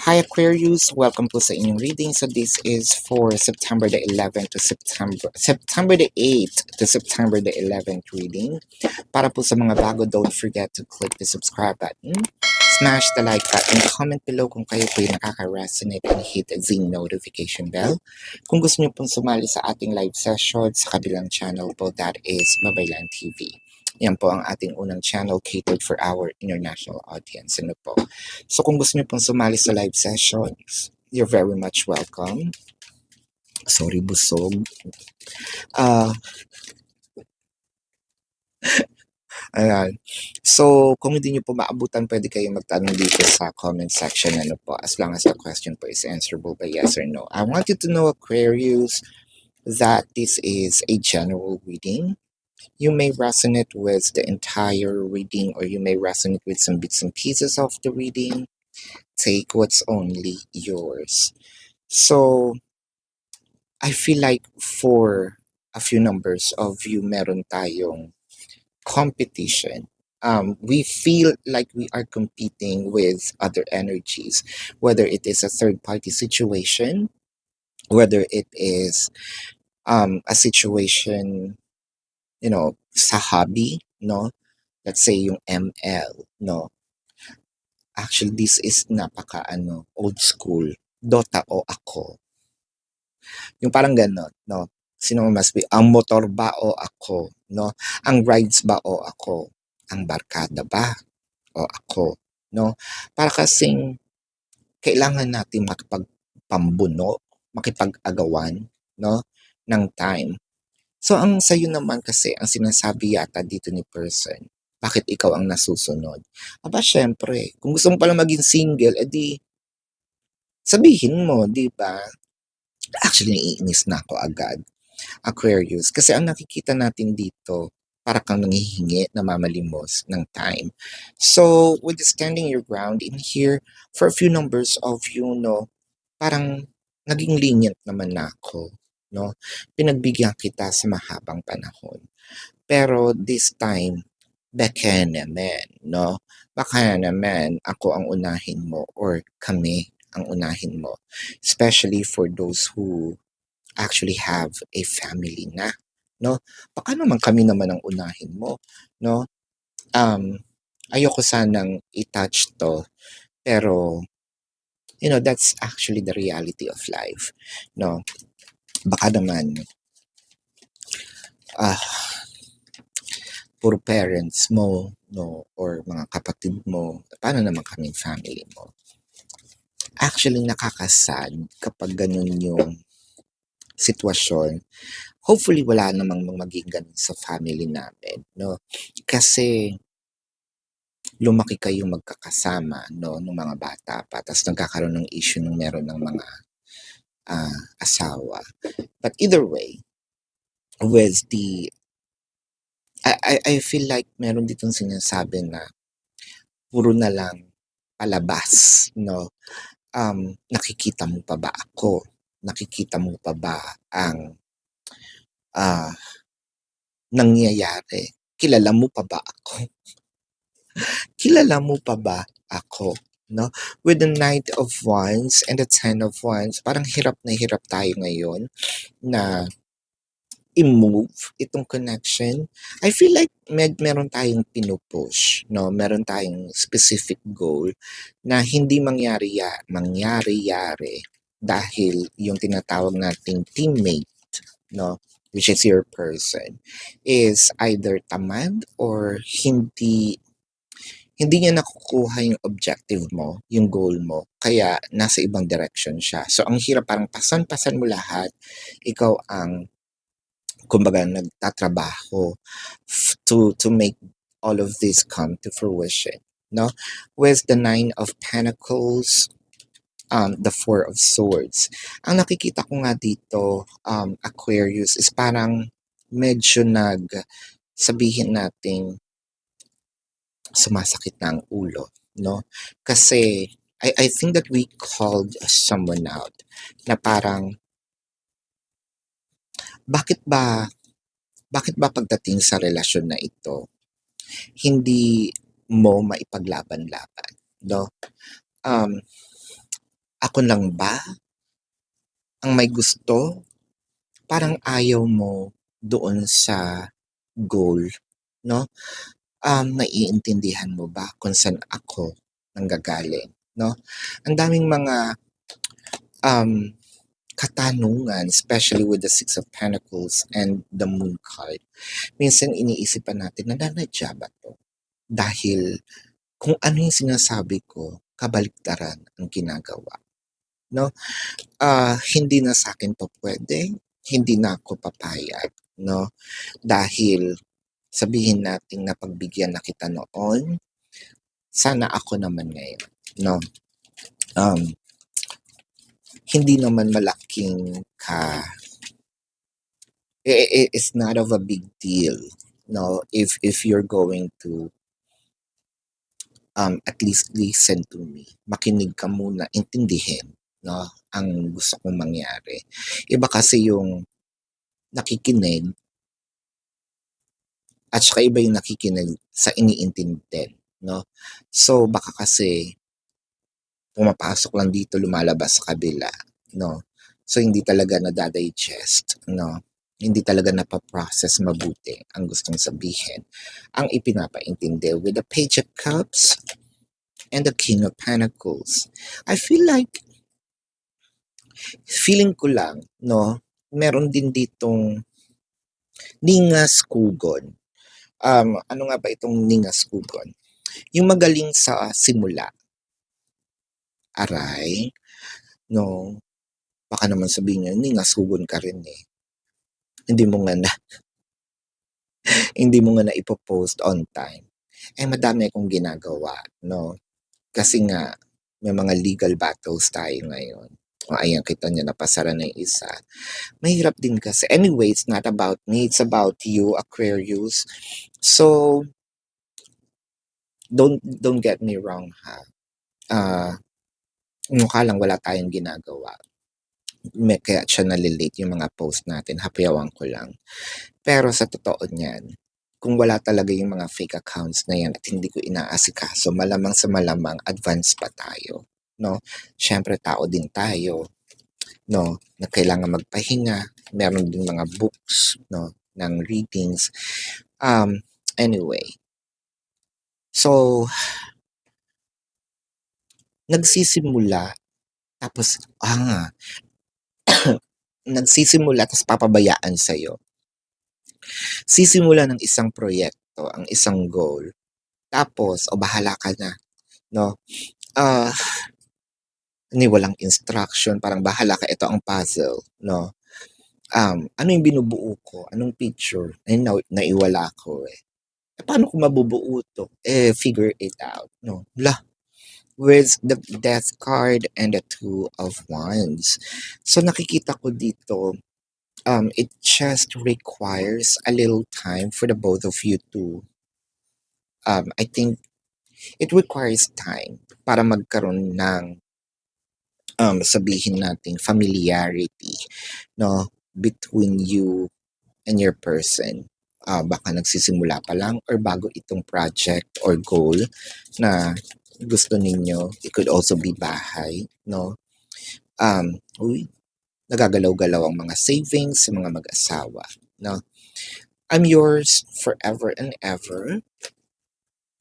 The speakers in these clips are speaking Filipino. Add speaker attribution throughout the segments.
Speaker 1: Hi Aquarius, welcome po sa inyong reading. So this is for September the 11th to September the 8th to September the 11th reading. Para po sa mga bago, don't forget to click the subscribe button, smash the like button, comment below kung kayo po yung nakaka-resonate, and hit the notification bell. Kung gusto niyo pong sumali sa ating live session sa kabilang channel po, that is Babaylan TV. Yan po ang ating unang channel catered for our international audience. Ano po? So kung gusto niyo pong sumali sa live sessions, you're very much welcome. Sorry, busog. Ayan. So, kung hindi niyo po maabutan, pwede kayong magtanong dito sa comment section, ano po, as long as the question po is answerable by yes or no. I want you to know, Aquarius, that this is a general reading. You may resonate with the entire reading, or you may resonate with some bits and pieces of the reading. Take what's only yours. So, I feel like for a few numbers of you, meron tayong competition. We feel like we are competing with other energies, whether it is a third party situation, whether it is a situation, sa hobby, no? Let's say yung ML, no? Actually, this is old school. Dota o ako. Yung parang gano'n, no? Sino mas ang motor ba o ako, no? Ang rides ba o ako? Ang barkada ba o ako, no? Para kasing kailangan natin makipagpambuno, makipag-agawan, no? Ng time. So, ang sa'yo naman kasi, ang sinasabi yata dito ni person, bakit ikaw ang nasusunod? Aba, syempre, kung gusto mo pala maging single, edi sabihin mo, di ba? Actually, naiinis na ako agad. Aquarius. Kasi ang nakikita natin dito, para kang nanghihingi, namamalimos ng time. So, with standing your ground in here, for a few numbers of you, no, parang naging lenient naman na ako, no? Pinagbigyan kita sa mahabang panahon. Pero this time, baka naman, no? Baka naman ako ang unahin mo or kami ang unahin mo. Especially for those who actually have a family na, no? Baka naman kami naman ang unahin mo, no? Ayoko sanang i-touch to, pero that's actually the reality of life, no? Baka naman puro parents mo, no, or mga kapatid mo, paano naman kaming family mo? Actually, nakakasad kapag ganun yung sitwasyon. Hopefully, wala namang maging ganun sa family namin, no? Kasi, lumaki kayong magkakasama, no, nung mga bata pa, tapos nagkakaroon ng issue nung meron ng mga asawa. But either way, with the, I feel like meron ditong sinasabi na puro na lang palabas, no? Nakikita mo pa ba ako? Nakikita mo pa ba ang nangyayari? Kilala mo pa ba ako? Kilala mo pa ba ako? No? With the Knight of Wands and the Ten of Wands, parang hirap na hirap tayo ngayon na i-move itong connection. I feel like meron tayong pinupush, no? Meron tayong specific goal na hindi mangyari-yari dahil yung tinatawag nating teammate, no? Which is your person, is either tamad or hindi niya nakukuha yung objective mo, yung goal mo, kaya nasa ibang direction siya. So, ang hirap, parang pasan-pasan mo lahat, ikaw ang, kumbaga, nagtatrabaho to make all of this come to fruition, no? With the Nine of Pentacles, the Four of Swords. Ang nakikita ko nga dito, Aquarius, is parang medyo sabihin nating sumasakit na ang ulo, no? Kasi I think that we called someone out na parang bakit ba pagdating sa relasyon na ito hindi mo maipaglaban-laban, no? Ako lang ba ang may gusto? Parang ayaw mo doon sa goal, 'no? Naiintindihan mo ba kung saan ako nanggagaling, 'no? Ang daming mga, um, katanungan, especially with the Six of Pentacles and the Moon card. Minsan iniisip pa natin, nananadya ba 'to? Dahil kung ano yung sinasabi ko, kabaliktaran ang ginagawa, 'no? Hindi na sa'kin 'to puwede, hindi na ako papayag, 'no? Dahil sabihin nating napagbigyan na kita noon, sana ako naman ngayon, 'no? Um, Hindi naman malaking it's not of a big deal, no, if you're going to at least listen to me. Makinig ka muna, intindihin, no, ang gusto kong mangyari. Iba kasi yung nakikinig at saka iba yung nakikinig sa iniintindi, no? So baka kasi pumapasok lang dito, lumalabas sa kabila, no? So hindi talaga nadadigest, no? Hindi talaga napaprocess mabuti ang gustong sabihin. Ang ipinapaintindi with the Page of Cups and the King of Pentacles. I feel like, feeling ko lang, no, meron din ditong ningas kugon. Ano nga ba itong ningas kugon? Yung magaling sa simula, aray, no, baka naman sabihin niya, ningas kugon ka rin eh. Hindi mo nga na, hindi mo nga na ipopost on time. Eh, madami akong ginagawa, no? Kasi nga, may mga legal battles tayo ngayon. O, ayan, kita niyo, napasara na yung isa. Mahirap din kasi. Anyway, it's not about me. It's about you, Aquarius. So, don't get me wrong, ha? Mukha lang wala tayong ginagawa. Kaya siya nalilate yung mga post natin. Hapayawan ko lang. Pero sa totoo niyan, kung wala talaga yung mga fake accounts na yan at hindi ko inaasikaso, malamang sa malamang advance pa tayo, no? Siyempre tao din tayo, no, na kailangan magpahinga. Meron din mga books, no, ng readings. Anyway, so nagsisimula tapos nagsisimula tapos papabayaan sa'yo. Sisimula ng isang proyekto, ang isang goal. Tapos, o bahala ka na, no? Ah, walang instruction, parang bahala ka, ito ang puzzle, no? Ano yung binubuo ko? Anong picture? Ay, naiwala ko eh. Paano ko mabubuo to? Figure it out, no? With the Death card and the Two of Wands. So, nakikita ko dito, it just requires a little time for the both of you to, I think, it requires time para magkaroon ng, sabihin natin, familiarity, no, between you and your person. Baka nagsisimula pa lang or bago itong project or goal na gusto ninyo. It could also be bahay, no? Nagagalaw-galaw ang mga savings sa mga mag-asawa, no? I'm yours forever and ever,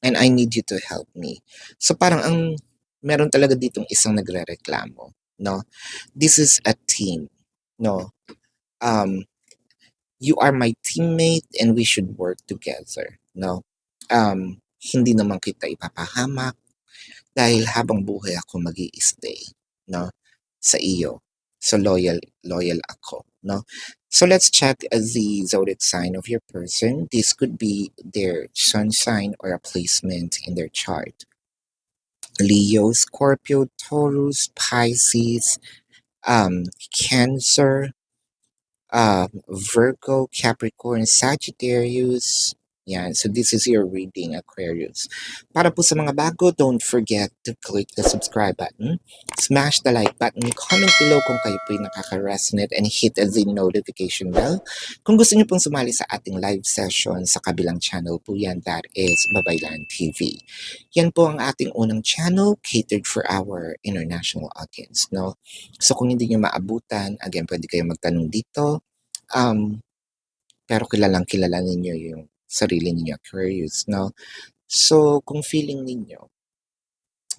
Speaker 1: and I need you to help me. So parang meron talaga ditong isang nagrereklamo, no? This is a team, no? You are my teammate and we should work together, no? Hindi naman kita ipapahamak dahil habang buhay ako mag-i-stay, no? Sa iyo. So loyal ako, no? So let's check the zodiac sign of your person. This could be their sun sign or a placement in their chart. Leo, Scorpio, Taurus, Pisces, Cancer, Virgo, Capricorn, Sagittarius, Yan. So this is your reading, Aquarius. Para po sa mga bago, don't forget to click the subscribe button, smash the like button, comment below kung kayo po yung nakaka-resonate, and hit the notification bell. Kung gusto niyo pong sumali sa ating live session sa kabilang channel po yan, that is Babaylan TV. Yan po ang ating unang channel catered for our international audience, no? So kung hindi niyo maabutan, again, pwede kayo magtanong dito. Pero kilalang kilala ninyo yung sarili ninyo, Aquarius, no? So, kung feeling ninyo,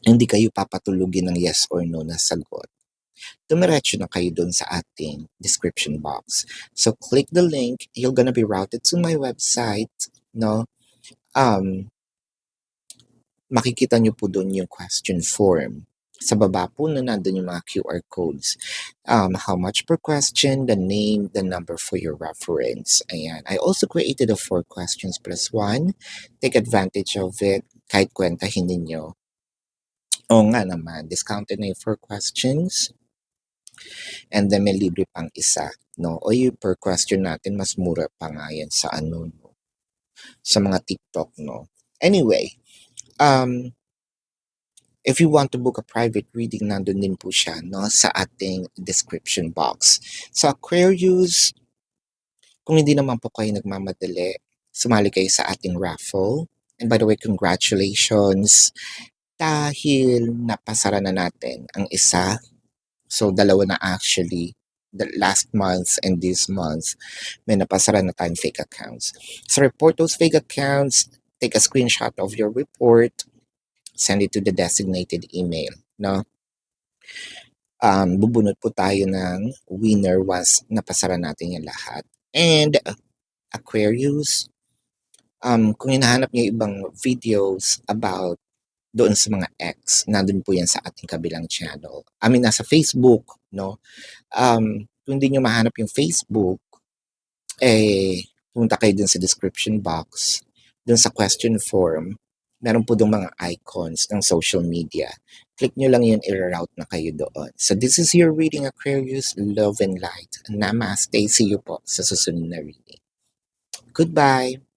Speaker 1: hindi kayo papatulugin ng yes or no na sagot, dumiretso na kayo dun sa ating description box. So, click the link. You're gonna be routed to my website, no? Makikita nyo po dun yung question form. Sa baba po na nandun yung mga QR codes. How much per question, the name, the number for your reference. Ayan. I also created a 4 questions plus 1. Take advantage of it. Kahit kwentahin ninyo. Oo nga naman, discounted na yung 4 questions. And then may libre pang isa. No? O yung per question natin, mas mura pa nga yan sa ano, no? Sa mga TikTok, no? Anyway, if you want to book a private reading, nandun din po siya, no, sa ating description box. So, Aquarius, kung hindi naman po kayo nagmamadali, sumali kayo sa ating raffle. And by the way, congratulations dahil napasara na natin ang isa. So, dalawa na actually. The last month and this month, may napasara na tayong fake accounts. So, report those fake accounts. Take a screenshot of your report. Send it to the designated email, no? Bubunot po tayo ng winner once napasara natin yung lahat. And Aquarius, kung hinahanap niyo ibang videos about doon sa mga ex, nandun po yan sa ating kabilang channel. Nasa Facebook, no? Kung hindi niyo mahanap yung Facebook, punta kayo dun sa description box, dun sa question form, meron po dong mga icons ng social media. Click nyo lang yun, i-route na kayo doon. So this is your reading, Aquarius. Love and light. Namaste. See you po sa susunod na reading. Goodbye.